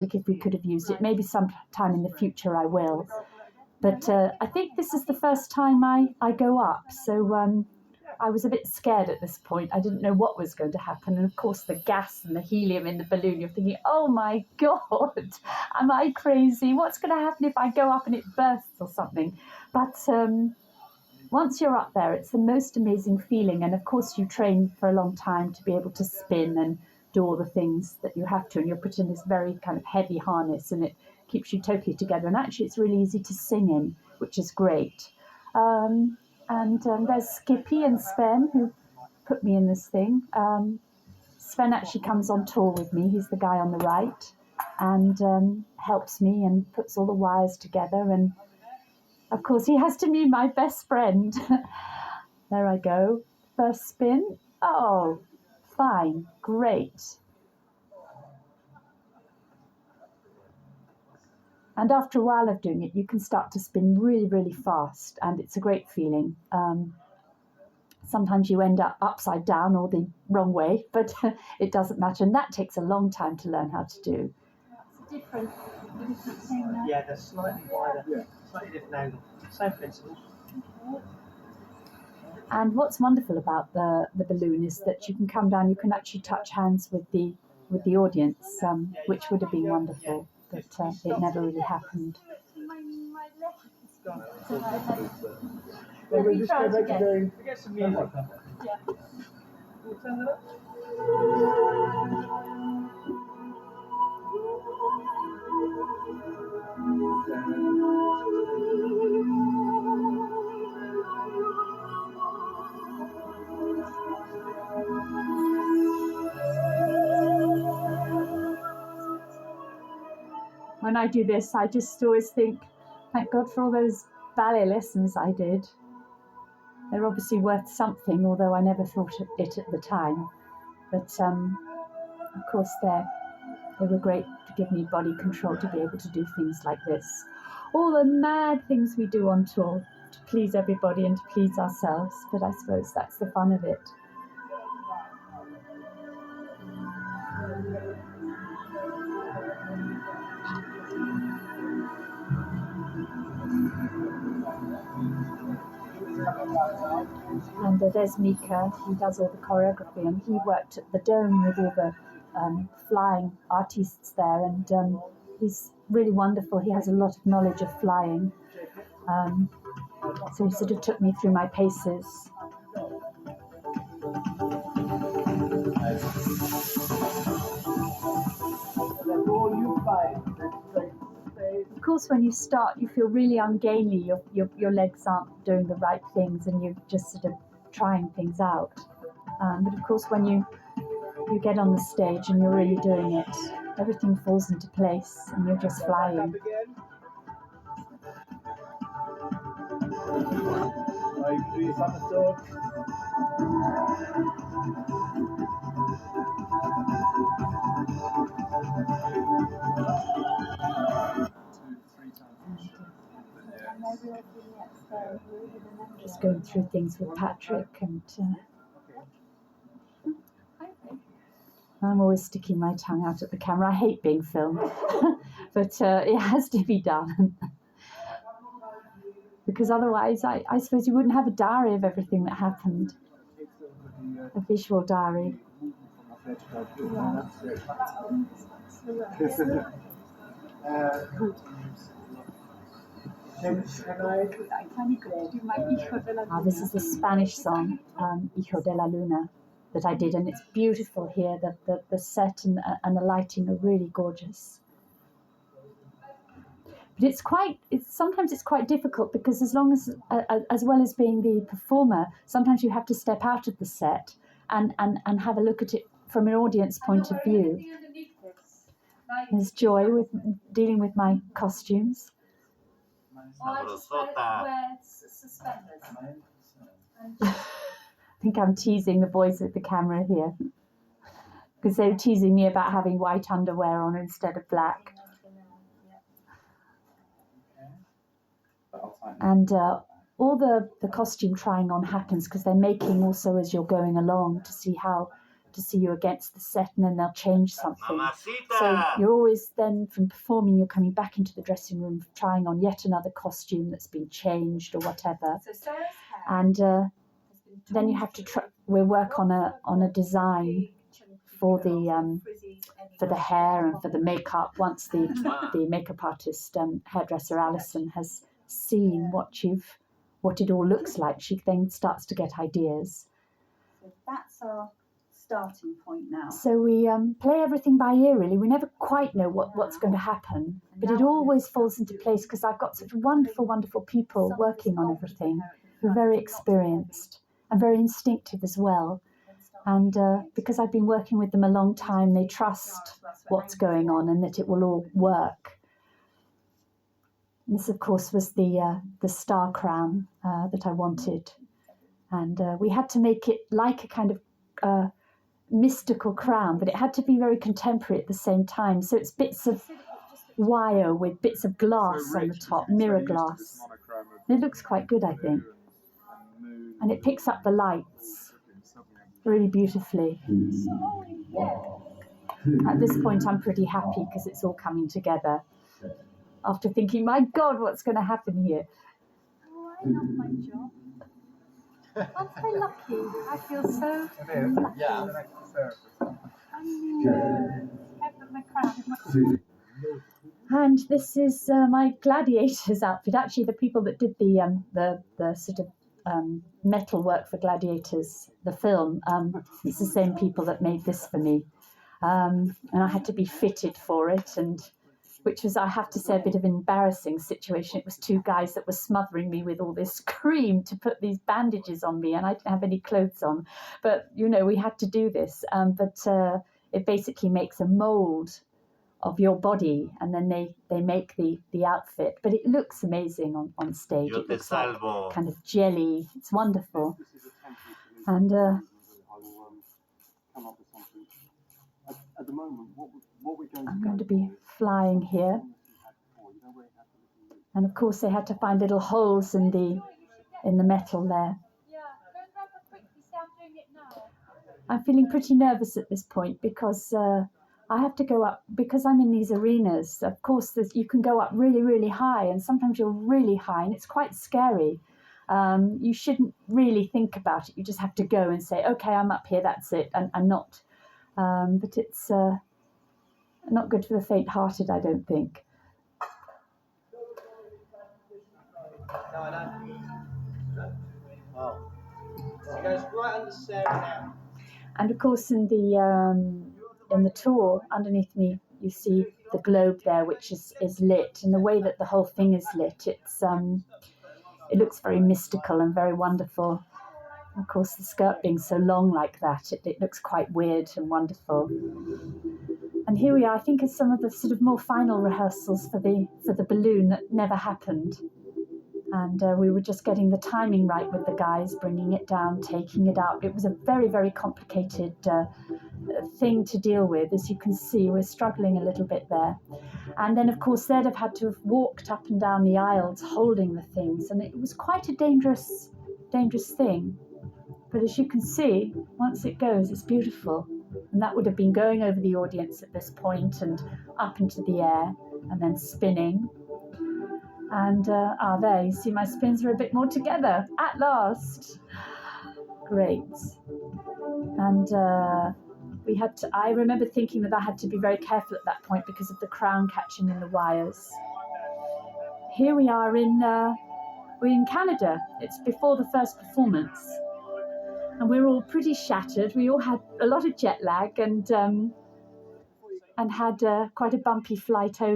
if we could have used it. Maybe sometime in the future I will. But I think this is the first time I go up. So I was a bit scared at this point. I didn't know what was going to happen. And of course, the gas and the helium in the balloon, you're thinking, oh my God, am I crazy? What's going to happen if I go up and it bursts or something? But once you're up there, it's the most amazing feeling. And of course, you train for a long time to be able to spin and do all the things that you have to. And you're put in this very kind of heavy harness and it keeps you totally together. And actually, it's really easy to sing in, which is great. And there's Skippy and Sven who put me in this thing. Sven actually comes on tour with me. He's the guy on the right and helps me and puts all the wires together. And of course, he has to be my best friend. There I go. First spin. Oh, fine. Great. And after a while of doing it, you can start to spin really, really fast. And it's a great feeling. Sometimes you end up upside down or the wrong way, but it doesn't matter. And that takes a long time to learn how to do. It's a different thing. Yeah, they're slightly wider, slightly different angle. Same principle. And what's wonderful about the balloon is that you can come down, you can actually touch hands with the audience, which would have been wonderful, but it never really happened. Well, we just go back to doing. Get some music. Yeah. We'll turn it up. When I do this, I just always think, thank God for all those ballet lessons I did. They're obviously worth something, although I never thought of it at the time. But of course, they were great to give me body control to be able to do things like this. All the mad things we do on tour to please everybody and to please ourselves. But I suppose that's the fun of it. And there's Mika, he does all the choreography, and he worked at the Dome with all the flying artists there, and he's really wonderful. He has a lot of knowledge of flying, so he sort of took me through my paces. Of course, when you start, you feel really ungainly. Your legs aren't doing the right things, and you're just sort of trying things out. But of course, when you get on the stage and you're really doing it, everything falls into place, and you're just flying. Just going through things with Patrick, and I'm always sticking my tongue out at the camera. I hate being filmed, but it has to be done. Because otherwise, I suppose you wouldn't have a diary of everything that happened. A visual diary. This is the Spanish song, Hijo de la Luna, that I did, and it's beautiful here. The set and the lighting are really gorgeous. But sometimes it's quite difficult, because as well as being the performer, sometimes you have to step out of the set and have a look at it from an audience point of view. There's Joy with dealing with my costumes. I think I'm teasing the boys with the camera here, because they were teasing me about having white underwear on instead of black. And all the costume trying on happens because they're making also as you're going along to see how to see you against the set, and then they'll change something. So you're always then, from performing, you're coming back into the dressing room, trying on yet another costume that's been changed or whatever. And then you have to we work on a design for the hair and for the makeup. Once the makeup artist, hairdresser Alison, has seen what it all looks like, she then starts to get ideas. So that's our starting point now. So we play everything by ear, really. We never quite know what's going to happen, but it always falls into place because I've got such wonderful, wonderful people working on everything who are very experienced and very instinctive as well. And because I've been working with them a long time, they trust what's going on and that it will all work. This, of course, was the star crown that I wanted. And we had to make it like a kind of mystical crown, but it had to be very contemporary at the same time. So it's bits of wire with bits of glass on the top, mirror glass. It looks quite good, I think. And it picks up the lights really beautifully. At this point, I'm pretty happy because it's all coming together. After thinking, my God, what's going to happen here? Oh, I love my job. I'm so lucky. I feel so lucky. Yeah. And this is my gladiators outfit. Actually, the people that did the sort of metal work for Gladiators, the film, it's the same people that made this for me. And I had to be fitted for it, and which was, I have to say, a bit of an embarrassing situation. It was two guys that were smothering me with all this cream to put these bandages on me, and I didn't have any clothes on. But, you know, we had to do this. But it basically makes a mould of your body, and then they make the outfit. But it looks amazing on stage. It looks like kind of jelly. It's wonderful. And I'm going to be flying here. And of course they had to find little holes in the metal there. I'm feeling pretty nervous at this point because I have to go up, because I'm in these arenas. Of course, you can go up really, really high, and sometimes you're really high, and it's quite scary. You shouldn't really think about it. You just have to go and say, okay, I'm up here, that's it, and not. But it's not good for the faint-hearted, I don't think. No, I know. Oh. It goes right under Sarah now. And of course, in the tour, underneath me, you see the globe there, which is lit. And the way that the whole thing is lit, it looks very mystical and very wonderful. And of course, the skirt being so long like that, it looks quite weird and wonderful. And here we are. I think it's some of the sort of more final rehearsals for the balloon that never happened. And we were just getting the timing right with the guys, bringing it down, taking it out. It was a very, very complicated thing to deal with. As you can see, we're struggling a little bit there. And then, of course, they'd have had to have walked up and down the aisles holding the things. And it was quite a dangerous thing. But as you can see, once it goes, it's beautiful. And that would have been going over the audience at this point and up into the air and then spinning. And there, you see my spins are a bit more together, at last. Great. And I remember thinking that I had to be very careful at that point because of the crown catching in the wires. Here we are we're in Canada. It's before the first performance. And we're all pretty shattered. We all had a lot of jet lag and had quite a bumpy flight over.